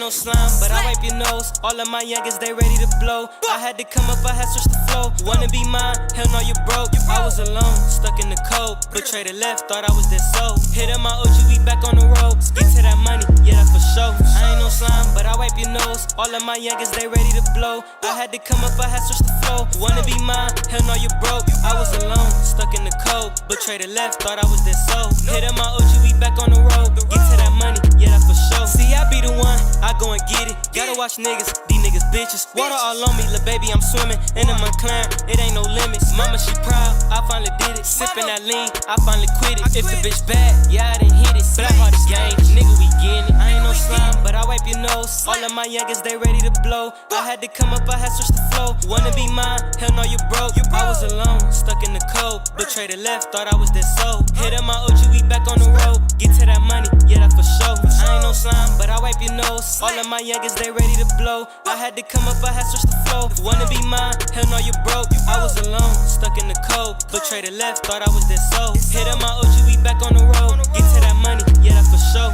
no slime, but I wipe your nose. All of my youngins, they ready to blow. I had to come up, I had switched the flow. Wanna be mine? Hell no, you broke. I was alone, stuck in the cold. Betrayed the left, thought I was their soul. Hit up my OG, we back on the road. Get to that money, yeah, that's for sure. I ain't no slime, but I wipe your nose. All of my youngins, they ready to blow. I had to come up, I had switched the flow. Wanna be mine? Hell no, you broke. I was alone, stuck in the cold. Betrayed the left, thought I was their soul. Hit up my OG, we back on the road. Get to that money, yeah, that's for sure. See, I be the one, I go and get it. Gotta watch niggas, these niggas bitches. Water all on me, lil' baby, I'm swimming. And in my climb, it ain't no limits. Mama, she proud, I finally did it. Sippin' that lean, I finally quit it. If the bitch bad, yeah, I didn't hit it. But I caught the game, nigga, we getting it. I ain't no slime, but I wipe your nose. All of my youngins, they ready to blow. I had to come up, I had switched the flow. Wanna be mine? Hell no, you broke. I was alone, stuck in the cold. Betrayed the left, thought I was their soul. Hit up my OG, we back on the road. Get to that money, yeah, that's for sure. I ain't no slime, but I wipe your nose. All of my youngins, they ready to blow. I had to come up, I had switched the flow. Wanna be mine? Hell no, you broke. I was alone, stuck in the cold. Betrayed the left, thought I was their soul. Hit up my OG, we back on the road. Get to that money, yeah, that's for sure.